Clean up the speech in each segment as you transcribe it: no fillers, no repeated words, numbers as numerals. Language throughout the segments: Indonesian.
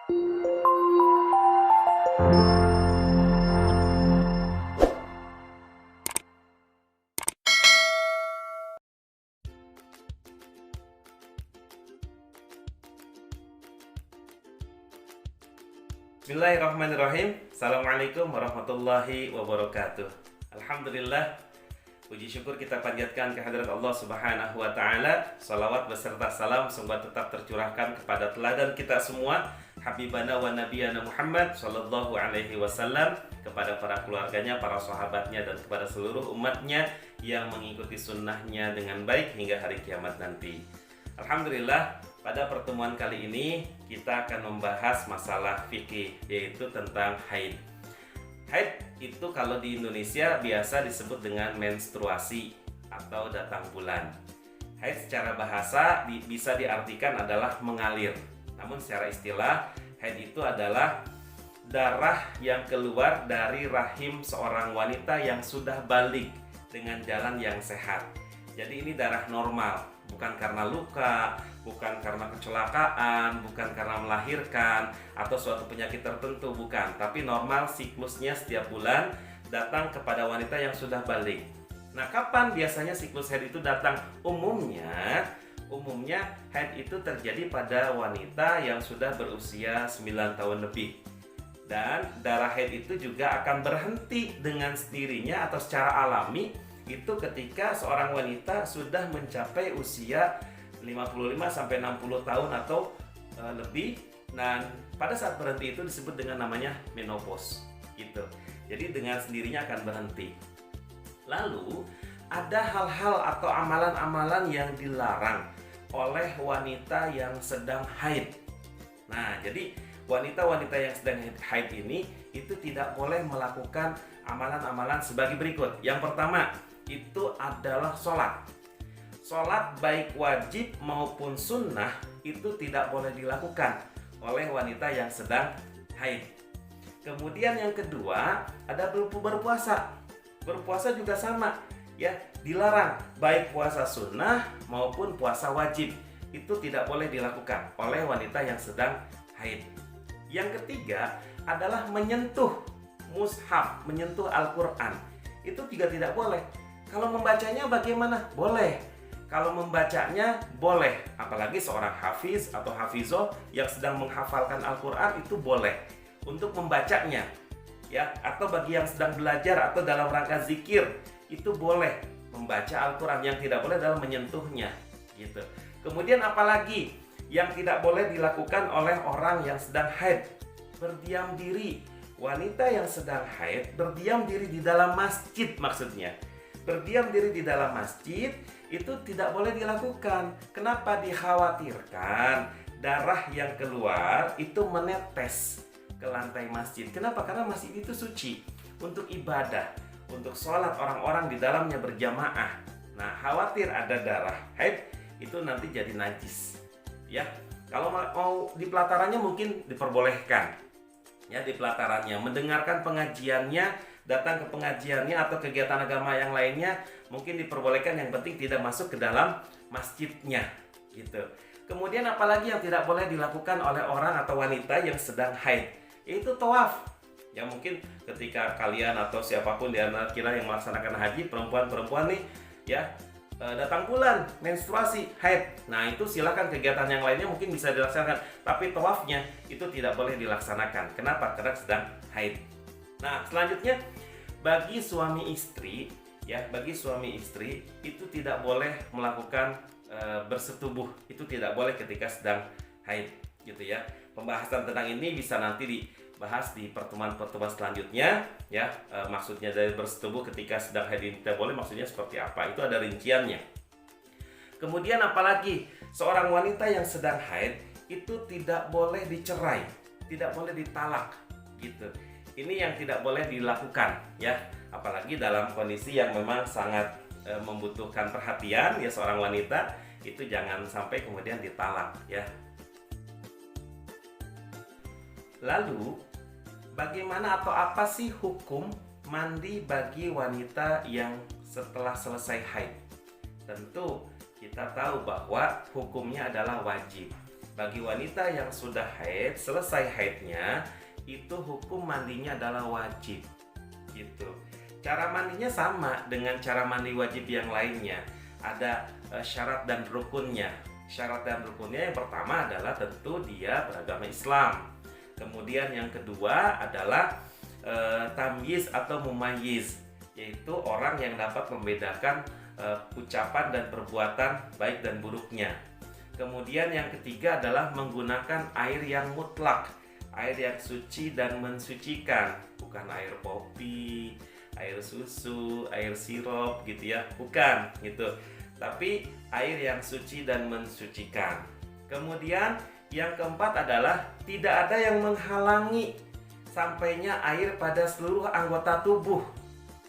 Bismillahirrahmanirrahim. Assalamualaikum warahmatullahi wabarakatuh. Alhamdulillah, puji syukur kita panjatkan kehadirat Allah Subhanahu wa taala. Salawat beserta salam semoga tetap tercurahkan kepada teladan kita semua, habibana wa nabiyana Muhammad sallallahu alaihi wasallam, kepada para keluarganya, para sahabatnya, dan kepada seluruh umatnya yang mengikuti sunnahnya dengan baik hingga hari kiamat nanti. Alhamdulillah, pada pertemuan kali ini kita akan membahas masalah fikih, yaitu tentang haid. Haid itu kalau di Indonesia biasa disebut dengan menstruasi atau datang bulan. Haid secara bahasa bisa diartikan adalah mengalir. Namun secara istilah, haid itu adalah darah yang keluar dari rahim seorang wanita yang sudah balik dengan jalan yang sehat. Jadi ini darah normal, bukan karena luka, bukan karena kecelakaan, bukan karena melahirkan atau suatu penyakit tertentu, bukan. Tapi normal siklusnya setiap bulan datang kepada wanita yang sudah balik. Nah, kapan biasanya siklus haid itu datang? Umumnya haid itu terjadi pada wanita yang sudah berusia 9 tahun lebih. Dan darah haid itu juga akan berhenti dengan sendirinya atau secara alami itu ketika seorang wanita sudah mencapai usia 55-60 tahun atau lebih. Dan pada saat berhenti itu disebut dengan namanya menopause gitu. Jadi dengan sendirinya akan berhenti. Lalu ada hal-hal atau amalan-amalan yang dilarang oleh wanita yang sedang haid. Nah, jadi wanita-wanita yang sedang haid ini itu tidak boleh melakukan amalan-amalan sebagai berikut. Yang pertama itu adalah sholat. Sholat baik wajib maupun sunnah itu tidak boleh dilakukan oleh wanita yang sedang haid. Kemudian yang kedua ada berpuasa. Berpuasa juga sama, ya, dilarang baik puasa sunnah maupun puasa wajib. Itu tidak boleh dilakukan oleh wanita yang sedang haid. Yang ketiga adalah menyentuh mushaf, menyentuh Al-Quran. Itu juga tidak boleh. Kalau membacanya bagaimana? Boleh. Kalau membacanya boleh. Apalagi seorang hafiz atau hafizoh yang sedang menghafalkan Al-Quran itu boleh untuk membacanya, ya. Atau bagi yang sedang belajar atau dalam rangka zikir itu boleh membaca Al-Quran. Yang tidak boleh adalah menyentuhnya, gitu. Kemudian apalagi yang tidak boleh dilakukan oleh orang yang sedang haid? Berdiam diri. Wanita yang sedang haid berdiam diri di dalam masjid, maksudnya berdiam diri di dalam masjid itu tidak boleh dilakukan. Kenapa? Dikhawatirkan darah yang keluar itu menetes ke lantai masjid. Kenapa? Karena masjid itu suci untuk ibadah, untuk sholat orang-orang di dalamnya berjamaah. Nah, khawatir ada darah haid itu nanti jadi najis, ya. Kalau mau di pelatarannya mungkin diperbolehkan, ya, di pelatarannya mendengarkan pengajiannya, datang ke pengajiannya atau kegiatan agama yang lainnya mungkin diperbolehkan, yang penting tidak masuk ke dalam masjidnya, gitu. Kemudian apalagi yang tidak boleh dilakukan oleh orang atau wanita yang sedang haid, yaitu tawaf. Ya, mungkin ketika kalian atau siapapun di antara kita yang melaksanakan haji, perempuan-perempuan nih, ya, datang bulan, menstruasi, haid. Nah, itu silakan kegiatan yang lainnya mungkin bisa dilaksanakan, tapi tawafnya itu tidak boleh dilaksanakan. Kenapa? Karena sedang haid. Nah, selanjutnya bagi suami istri, ya, bagi suami istri itu tidak boleh melakukan bersetubuh. Itu tidak boleh ketika sedang haid, gitu ya. Pembahasan tentang ini bisa nanti dibahas di pertemuan-pertemuan selanjutnya, ya. Maksudnya dari bersetubuh ketika sedang haid ini tidak boleh, maksudnya seperti apa? Itu ada rinciannya. Kemudian apalagi seorang wanita yang sedang haid itu tidak boleh dicerai, tidak boleh ditalak, gitu. Ini yang tidak boleh dilakukan, ya. Apalagi dalam kondisi yang memang sangat membutuhkan perhatian, ya, seorang wanita itu jangan sampai kemudian ditalak, ya. Lalu bagaimana atau apa sih hukum mandi bagi wanita yang setelah selesai haid? Tentu kita tahu bahwa hukumnya adalah wajib. bagi wanita yang sudah haid, selesai haidnya, itu hukum mandinya adalah wajib. Gitu. Cara mandinya sama dengan cara mandi wajib yang lainnya. Ada syarat dan rukunnya. Syarat dan rukunnya yang pertama adalah tentu dia beragama Islam. Kemudian yang kedua adalah tamyiz atau mumayyiz, yaitu orang yang dapat membedakan ucapan dan perbuatan baik dan buruknya. Kemudian yang ketiga adalah menggunakan air yang mutlak, air yang suci dan mensucikan, bukan air kopi, air susu, air sirup gitu ya, bukan gitu. Tapi air yang suci dan mensucikan. Kemudian yang keempat adalah tidak ada yang menghalangi sampainya air pada seluruh anggota tubuh.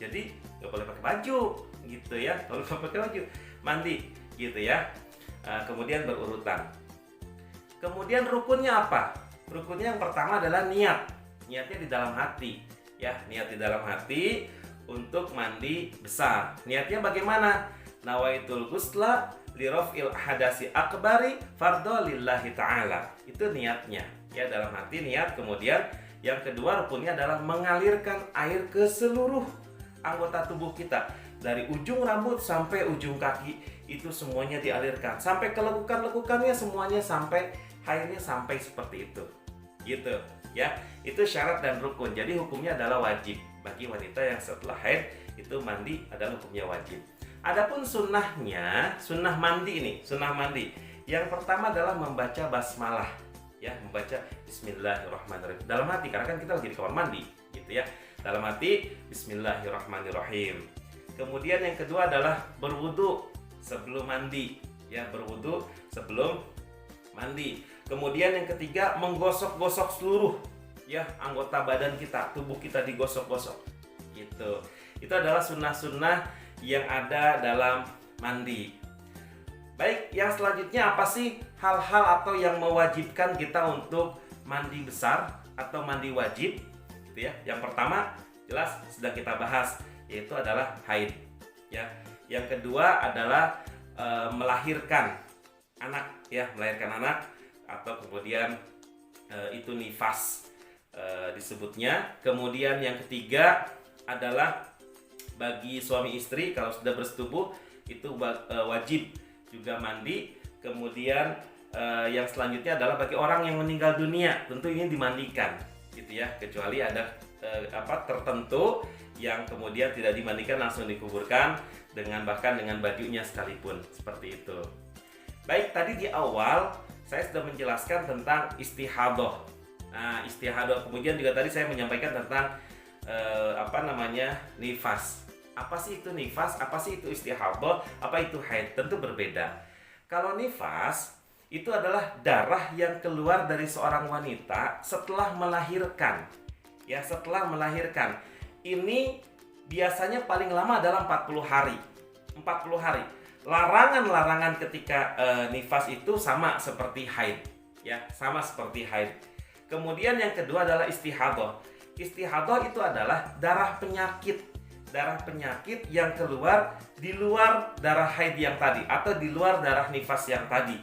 Jadi nggak boleh pakai baju gitu ya, kalau pakai baju mandi gitu ya. Kemudian berurutan. Kemudian rukunnya apa? Rukunnya yang pertama adalah niat. Niatnya di dalam hati ya, niat di dalam hati untuk mandi besar. Niatnya bagaimana? Nawaitul ghusla lirafil hadasi akbari fardhu lillahi ta'ala. Itu niatnya ya, dalam hati niat. Kemudian yang kedua rukunnya adalah mengalirkan air ke seluruh anggota tubuh kita, dari ujung rambut sampai ujung kaki, itu semuanya dialirkan sampai ke lekukan-lekukannya, semuanya sampai airnya sampai seperti itu gitu ya. Itu syarat dan rukun. Jadi hukumnya adalah wajib bagi wanita yang setelah haid, itu mandi adalah hukumnya wajib. Adapun sunnahnya, sunnah mandi ini, sunnah mandi yang pertama adalah membaca basmalah ya, membaca bismillahirrahmanirrahim dalam hati, karena kan kita lagi di kamar mandi gitu ya, dalam hati bismillahirrahmanirrahim. Kemudian yang kedua adalah berwudu sebelum mandi ya, berwudu sebelum mandi. Kemudian yang ketiga menggosok-gosok seluruh ya anggota badan kita, tubuh kita digosok-gosok gitu. Itu adalah sunnah-sunnah yang ada dalam mandi. Baik, yang selanjutnya apa sih hal-hal atau yang mewajibkan kita untuk mandi besar atau mandi wajib gitu ya. Yang pertama jelas sedang kita bahas, yaitu adalah haid ya. Yang kedua adalah melahirkan anak ya, melahirkan anak atau kemudian itu nifas disebutnya. Kemudian yang ketiga adalah bagi suami istri kalau sudah bersetubuh itu wajib juga mandi. Kemudian yang selanjutnya adalah bagi orang yang meninggal dunia, tentu ini dimandikan gitu ya, kecuali ada tertentu yang kemudian tidak dimandikan, langsung dikuburkan bahkan dengan bajunya sekalipun, seperti itu. Baik, tadi di awal saya sudah menjelaskan tentang istihadah. Nah, istihadah, kemudian juga tadi saya menyampaikan tentang nifas. Apa sih itu nifas? Apa sih itu istihadah? Apa itu haid? Tentu berbeda. Kalau nifas itu adalah darah yang keluar dari seorang wanita setelah melahirkan. Ya, setelah melahirkan. Ini biasanya paling lama dalam 40 hari. 40 hari. Larangan-larangan ketika nifas itu sama seperti haid. Ya, sama seperti haid. Kemudian yang kedua adalah istihadah. Istihadah itu adalah darah penyakit. Darah penyakit yang keluar di luar darah haid yang tadi atau di luar darah nifas yang tadi.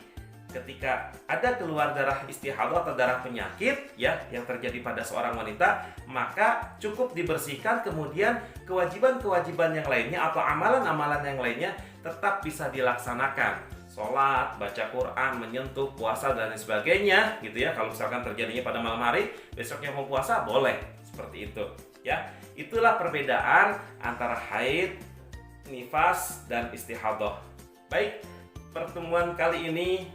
Ketika ada keluar darah istihadah atau darah penyakit ya yang terjadi pada seorang wanita, maka cukup dibersihkan, kemudian kewajiban-kewajiban yang lainnya atau amalan-amalan yang lainnya tetap bisa dilaksanakan. Sholat, baca Quran, menyentuh, puasa dan lain sebagainya gitu ya. Kalau misalkan terjadinya pada malam hari, besoknya mau puasa boleh, seperti itu ya. Itulah perbedaan antara haid, nifas dan istihadah. Baik, pertemuan kali ini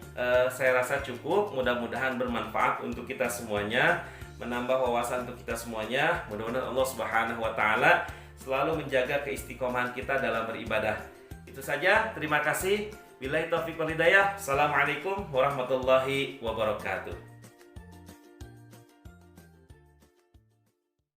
saya rasa cukup. Mudah-mudahan bermanfaat untuk kita semuanya, menambah wawasan untuk kita semuanya. Mudah-mudahan Allah Subhanahu wa taala selalu menjaga keistiqomahan kita dalam beribadah. Itu saja, terima kasih. Billahi taufiq wal hidayah. Assalamualaikum warahmatullahi wabarakatuh.